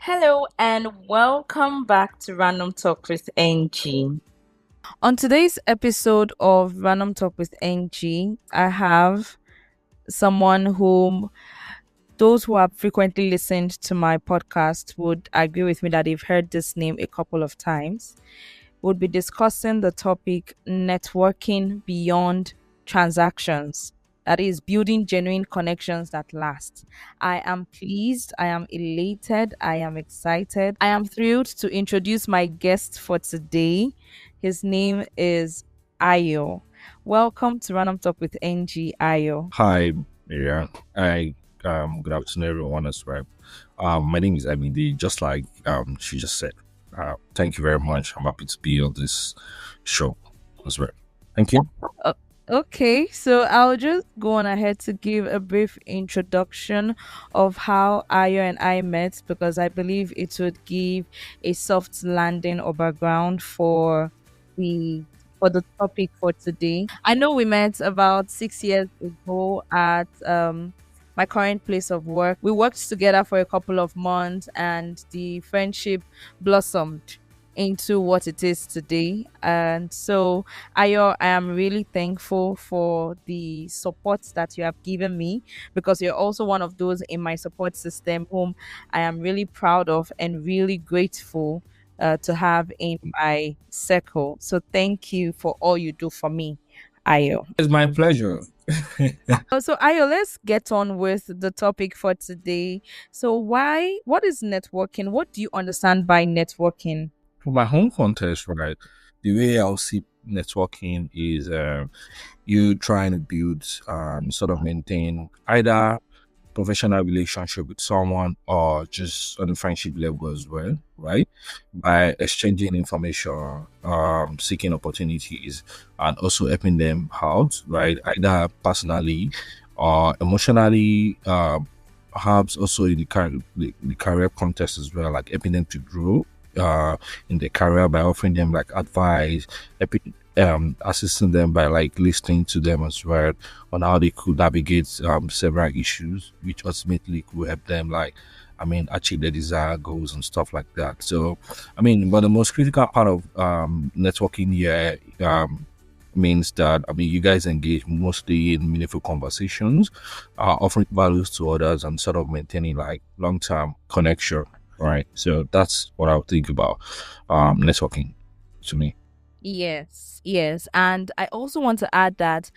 Hello and welcome back to Random Talk with NG. On today's episode of Random Talk with NG, I have someone whom those who have frequently listened to my podcast would agree with me that they've heard this name a couple of times. We'll be discussing the topic networking beyond transactions. That is building genuine connections that last. I am pleased, I am elated, I am excited. I am thrilled to introduce my guest for today. His name is Ayo. Welcome to Random Talk with NG Ayo. Hi, Miriam. Good afternoon, everyone as well. My name is Emily, just like she just said. Thank you very much. I'm happy to be on this show as well. Thank you. Okay, so I'll just go on ahead to give a brief introduction of how Ayo and I met because I believe it would give a soft landing or background the for the topic for today. I know we met about 6 years ago at my current place of work. We worked together for a couple of months and the friendship blossomed into what it is today. And so Ayo, I am really thankful for the support that you have given me because you're also one of those in my support system whom I am really proud of and really grateful to have in my circle. So thank you for all you do for me, Ayo. It's my pleasure. So Ayo, let's get on with the topic for today. So what is networking? What do you understand by networking? For my home context, right, the way I'll see networking is you trying to build, sort of maintain either professional relationship with someone or just on the friendship level as well, right? By exchanging information, seeking opportunities, and also helping them out, right? Either personally or emotionally, perhaps also in the career context as well, like helping them to grow in their career by offering them like advice, assisting them by like listening to them as well on how they could navigate several issues, which ultimately could help them achieve their desired goals and stuff like that. So, but the most critical part of networking here means that you guys engage mostly in meaningful conversations, offering values to others, and sort of maintaining like long-term connection. Right. So that's what I would think about networking to me. Yes, yes. And I also want to add that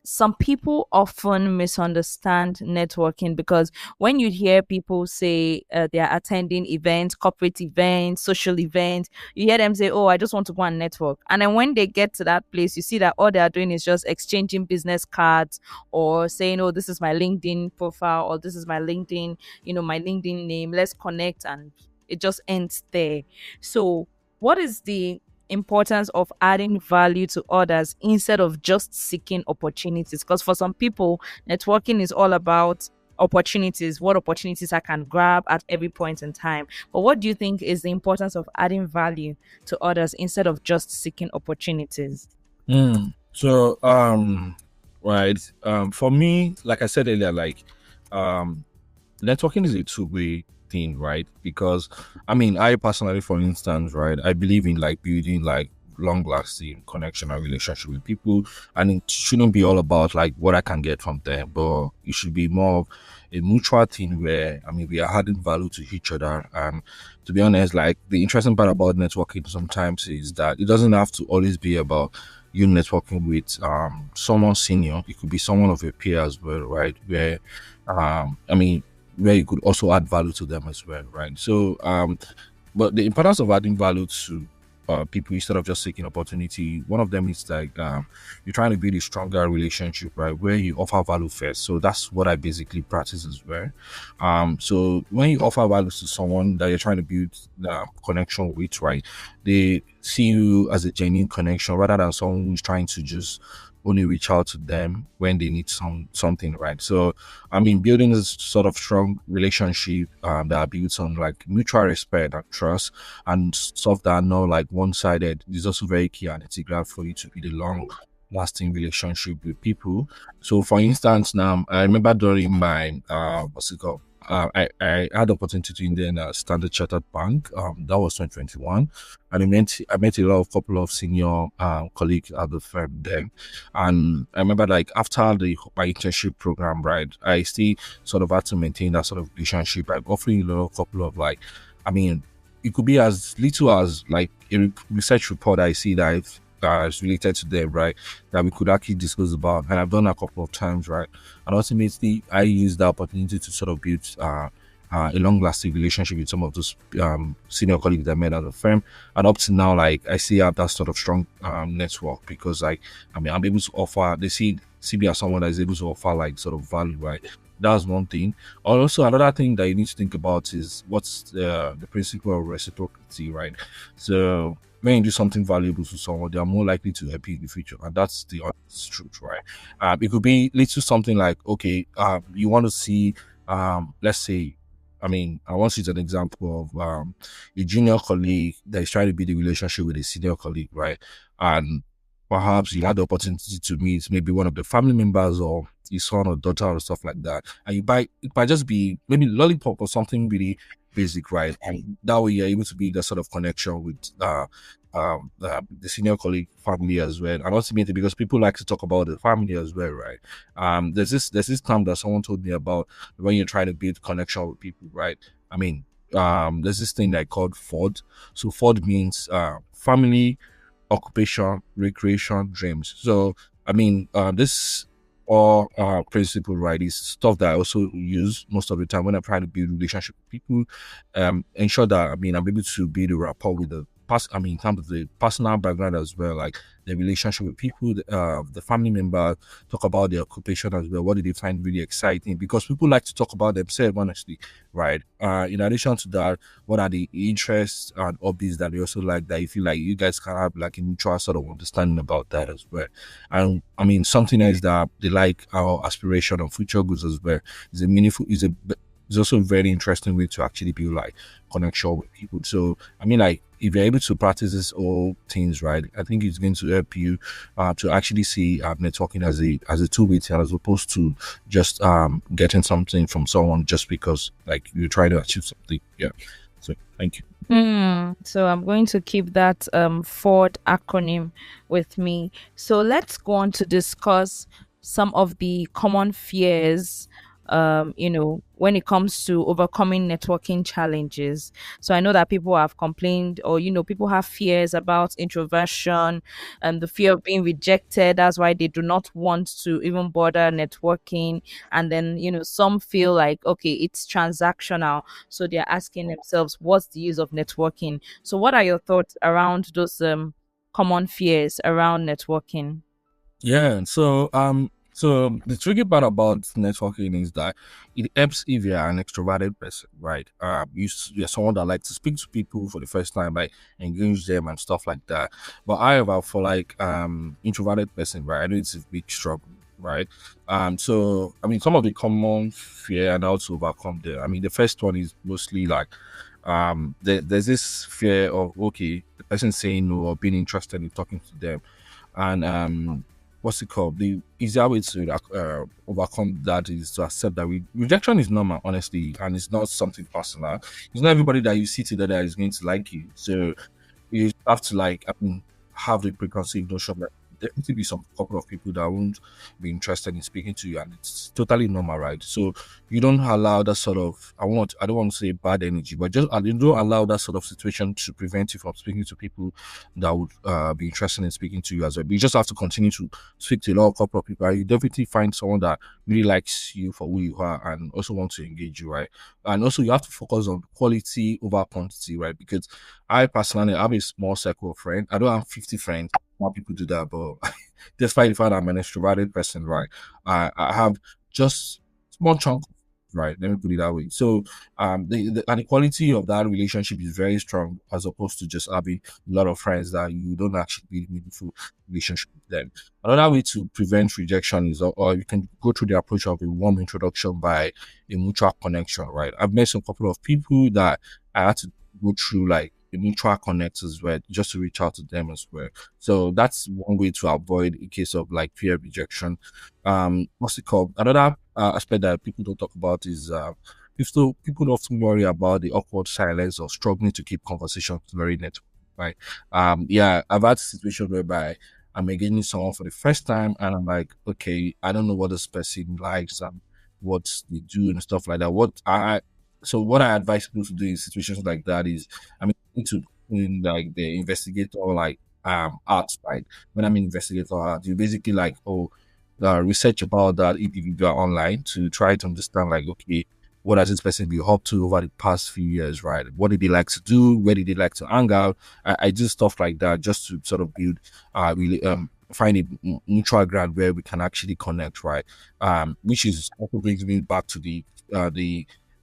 some people often misunderstand networking because when you hear people say they are attending events, corporate events, social events, you hear them say, "Oh, I just want to go and network." And then when they get to that place, you see that all they are doing is just exchanging business cards or saying, "Oh, this is my LinkedIn profile," or "This is my LinkedIn, my LinkedIn name. Let's connect," and it just ends there. So, what is the importance of adding value to others instead of just seeking opportunities? Because for some people, networking is all about opportunities, what opportunities I can grab at every point in time. But what do you think is the importance of adding value to others instead of just seeking opportunities? So, right, for me, like I said earlier, um, networking is a two-way thing, right? Because I personally, for instance, right, I believe in like building like long-lasting connection and relationship with people, and it shouldn't be all about like what I can get from them, but it should be more of a mutual thing where we are adding value to each other. And to be honest, like the interesting part about networking sometimes is that it doesn't have to always be about you networking with someone senior. It could be someone of your peer as well, right? Where where you could also add value to them as well, right? So, but the importance of adding value to people instead of just seeking opportunity, one of them is like you're trying to build a stronger relationship, right? Where you offer value first. So that's what I basically practice as well. So when you offer value to someone that you're trying to build the connection with, right? They see you as a genuine connection rather than someone who's trying to just only reach out to them when they need something, right? So building this sort of strong relationship that are built on like mutual respect and trust and stuff that are not like one-sided is also very key and integral for you to build a long lasting relationship with people. So for instance, now I remember during my I had the opportunity to in the Standard Chartered Bank. That was 2021, and I met a lot of couple of senior colleagues at the firm then, and I remember like after my internship program, right, I still sort of had to maintain that sort of relationship. I'm offering a lot of couple of like, I mean, it could be as little as like a research report I see that is related to them, right? That we could actually discuss about, and I've done a couple of times, right? And ultimately, I use that opportunity to sort of build a long-lasting relationship with some of those senior colleagues that I met at the firm. And up to now, like I see have that sort of strong network because, like, I mean, I'm able to offer. They see me as someone that is able to offer like sort of value, right? That's one thing. Also, another thing that you need to think about is what's the principle of reciprocity, right? So when you do something valuable to someone, they are more likely to help you in the future, and that's the honest truth, right? It could be little something like, okay, you want to see, let's say, I mean, I want to use an example of a junior colleague that is trying to build a relationship with a senior colleague, right? And perhaps you had the opportunity to meet maybe one of the family members or his son or daughter or stuff like that, and you buy it might just be maybe lollipop or something really basic, right? And that way you're able to be the sort of connection with the senior colleague family as well, and ultimately because people like to talk about the family as well, right? There's this term that someone told me about when you're trying to build connection with people, right? I mean, there's this thing that I called FOD. So FOD means family, occupation, recreation, dreams. So I mean, this all principle, right, is stuff that I also use most of the time when I'm trying to build relationship with people. Ensure that I mean I'm able to build a rapport with the past. I mean, in terms of the personal background as well, like the relationship with people, the family member, talk about their occupation as well. What do they find really exciting? Because people like to talk about themselves, honestly, right? In addition to that, what are the interests and hobbies that they also like that you feel like you guys can have like a mutual sort of understanding about that as well. And I mean, something else that they like our aspiration and future goals as well is a meaningful, is also a very interesting way to actually build like connection with people. So I mean, like if you're able to practice these all things, right, I think it's going to help you to actually see networking as a two-way thing as opposed to just getting something from someone just because like you're trying to achieve something. Yeah. So thank you. So I'm going to keep that Ford acronym with me. So let's go on to discuss some of the common fears, when it comes to overcoming networking challenges. So I know that people have complained, or people have fears about introversion and the fear of being rejected. That's why they do not want to even bother networking. And then some feel like, okay, it's transactional, so they're asking themselves, what's the use of networking? So what are your thoughts around those common fears around networking? Yeah. So the tricky part about networking is that it helps if you're an extroverted person, right? You're someone that likes to speak to people for the first time, like engage them and stuff like that. But however, for like introverted person, right, I know it's a big struggle, right? So I mean, some of the common fear and how to overcome them. I mean, the first one is mostly like there's this fear of, okay, the person saying no or being interested in talking to them, and what's it called? The easier way to overcome that is to accept that rejection is normal, honestly, and it's not something personal. It's not everybody that you see today that is going to like you. So you have to like, I mean, have the preconceived notion that there will be some couple of people that won't be interested in speaking to you, and it's totally normal, right? So you don't allow that sort of, I don't want to say bad energy, but just you don't allow that sort of situation to prevent you from speaking to people that would be interested in speaking to you as well. But you just have to continue to speak to a lot of couple of people, and you definitely find someone that really likes you for who you are and also want to engage you, right? And also you have to focus on quality over quantity, right? Because I personally have a small circle of friends. I don't have 50 friends. More people do that, but despite the fact that I'm an extroverted person, right? I have just small chunk, right? Let me put it that way. So and the quality of that relationship is very strong as opposed to just having a lot of friends that you don't actually build meaningful relationship with them. Another way to prevent rejection is, or you can go through the approach of a warm introduction by a mutual connection, right? I've met some couple of people that I had to go through like a mutual connect as well, just to reach out to them as well. So that's one way to avoid in case of like fear of rejection. What's it called? Another aspect that people don't talk about is people often worry about the awkward silence or struggling to keep conversations very net, right? Yeah, I've had situations whereby I'm engaging someone for the first time and I'm like, okay, I don't know what this person likes and what they do and stuff like that. So what I advise people to do in situations like that is, I mean, to in like the investigator like art, right? When I'm in investigator art, you basically like, research about that individual online to try to understand like, okay, what has this person been up to over the past few years, right? What did they like to do? Where did they like to hang out? I do stuff like that just to sort of build, really, find a neutral ground where we can actually connect, right? Which is also brings me back to the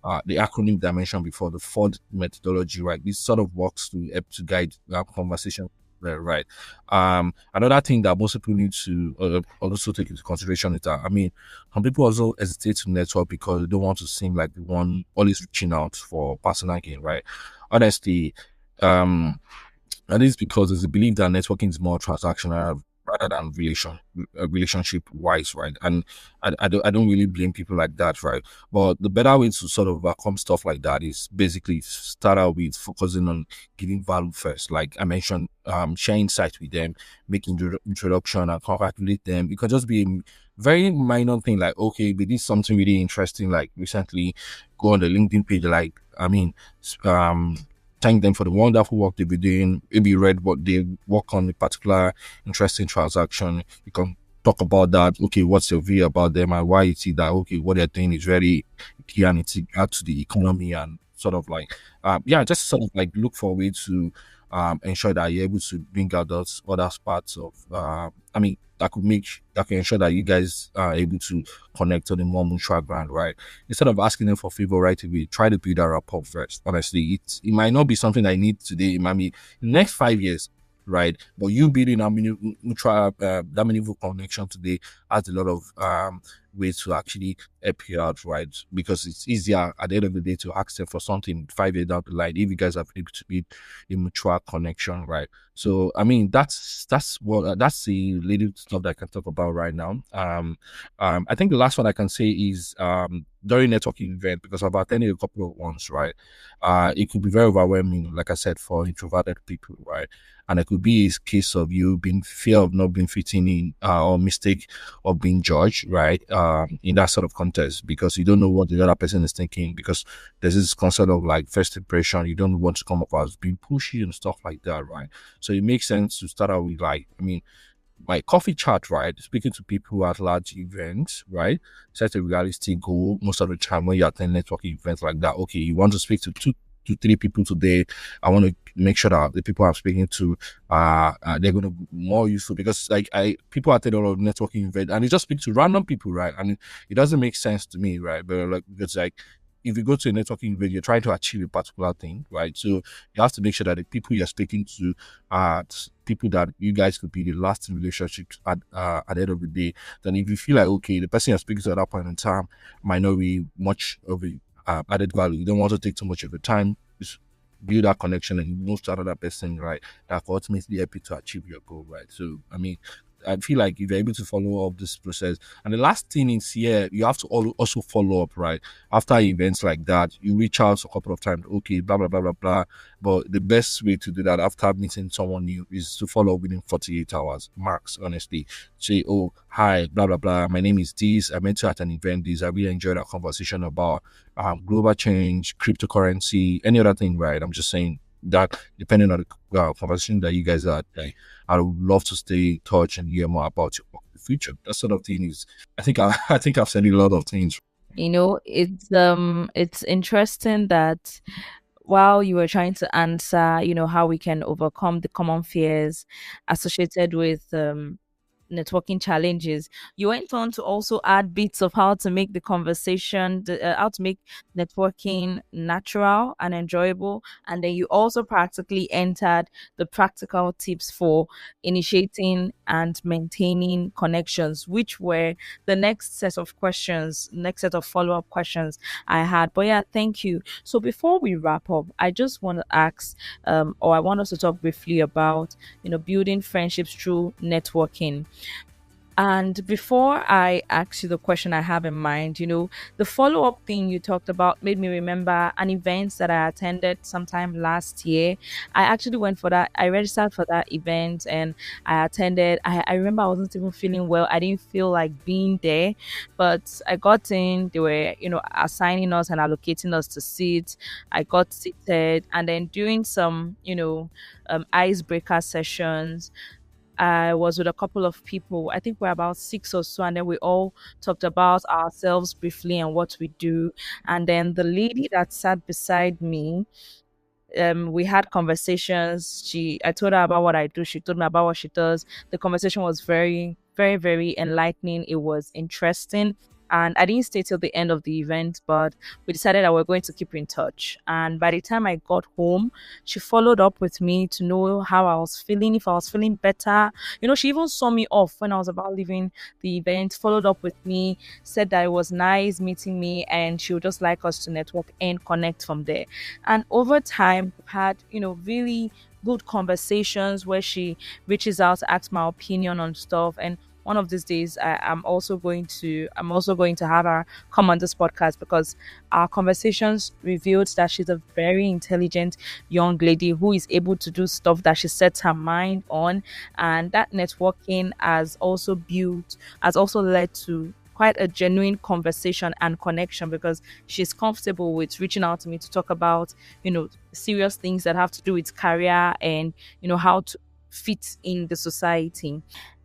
acronym dimension before, the Ford methodology, right? This sort of works to help to guide our conversation there, right? Another thing that most people need to also take into consideration is that, I mean, some people also hesitate to network because they don't want to seem like the one always reaching out for personal gain, right? Honestly, um, and it's because there's a belief that networking is more transactional rather than relationship wise, right? And I don't really blame people like that, right? But the better way to sort of overcome stuff like that is basically start out with focusing on giving value first. Like I mentioned, share insights with them, making introduction and congratulate them. It could just be a very minor thing like, okay, we did something really interesting like recently. Go on the LinkedIn page, like I mean, thank them for the wonderful work they've been doing. Maybe you read what they work on a particular interesting transaction. You can talk about that. Okay, what's your view about them and why you see that? Okay, what they're doing is very key and it's add to the economy and sort of like, yeah, just sort of like look for a way to ensure that you're able to bring out those other parts of, I mean, that can ensure that you guys are able to connect on a more mutual ground, right? Instead of asking them for favor right away, try to build that rapport first. Honestly, it might not be something I need today. It might be in the next 5 years, right? But you building a mutual, that meaningful connection today has a lot of ways to actually help you out, right? Because it's easier at the end of the day to ask them for something 5 years down the line if you guys are able to build a mutual connection, right? So I mean that's what that's the little stuff that I can talk about right now. I think the last one I can say is during networking event, because I've attended a couple of ones, right? It could be very overwhelming, like I said, for introverted people, right? And it could be a case of you being fear of not being fitting in, or mistake of being judged, right? In that sort of context, because you don't know what the other person is thinking, because there's this concept of like first impression. You don't want to come up as being pushy and stuff like that, right? So it makes sense to start out with like, I mean, my coffee chat, right? Speaking to people at large events, right? Set a realistic goal most of the time when you attend networking events like that. Okay, you want to speak to 2 to 3 people today. I want to make sure that the people I'm speaking to they're gonna be more useful, because like I people attend a lot of networking events and they just speak to random people, right? And it doesn't make sense to me, right? But like, because like if you go to a networking event, you're trying to achieve a particular thing, right? So you have to make sure that the people you're speaking to are people that you guys could be the lasting relationships at the end of the day. Then if you feel like, okay, the person you're speaking to at that point in time might not be much of a added value, you don't want to take too much of the time, just build that connection and move to another person, right? That could ultimately help you to achieve your goal, right? So I mean, I feel like if you're able to follow up this process, and the last thing is here, you have to also follow up, right? After events like that, you reach out a couple of times, okay, blah blah blah blah blah. But the best way to do that after meeting someone new is to follow up within 48 hours max. Honestly, say, oh hi, blah blah blah. My name is this. I met you at an event. This. I really enjoyed our conversation about global change, cryptocurrency, any other thing, right? I'm just saying that depending on the conversation that you guys are, I would love to stay in touch and hear more about your future. That sort of thing is, I think I think I've said a lot of things. It's interesting that while you were trying to answer, how we can overcome the common fears associated with networking challenges, you went on to also add bits of how to make the conversation, how to make networking natural and enjoyable. And then you also practically entered the practical tips for initiating and maintaining connections, which were the next set of follow up questions I had. But yeah, thank you. So before we wrap up, I just want to ask, or I want us to talk briefly about, building friendships through networking. And before I ask you the question I have in mind, the follow up thing you talked about made me remember an event that I attended sometime last year. I actually went for that. I registered for that event and I attended. I remember I wasn't even feeling well. I didn't feel like being there, but I got in. They were, assigning us and allocating us to seats. I got seated and then doing some, icebreaker sessions. I was with a couple of people. I think we're about six or so, and then we all talked about ourselves briefly and what we do. And then the lady that sat beside me, we had conversations. I told her about what I do. She told me about what she does. The conversation was very, very, very enlightening. It was interesting. And I didn't stay till the end of the event, but we decided that we're going to keep in touch. And by the time I got home, she followed up with me to know how I was feeling, if I was feeling better. She even saw me off when I was about leaving the event, followed up with me, said that it was nice meeting me, and she would just like us to network and connect from there. And over time, we've had, really good conversations where she reaches out to ask my opinion on stuff. And one of these days, I'm also going to have her come on this podcast because our conversations revealed that she's a very intelligent young lady who is able to do stuff that she sets her mind on. And that networking has also led to quite a genuine conversation and connection because she's comfortable with reaching out to me to talk about, serious things that have to do with career and, how to fit in the society.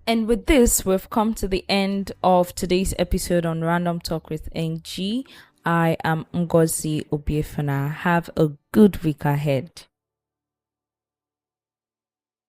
And with this, we've come to the end of today's episode on Random Talk with NG. I am Ngozi Obiefana. Have a good week ahead.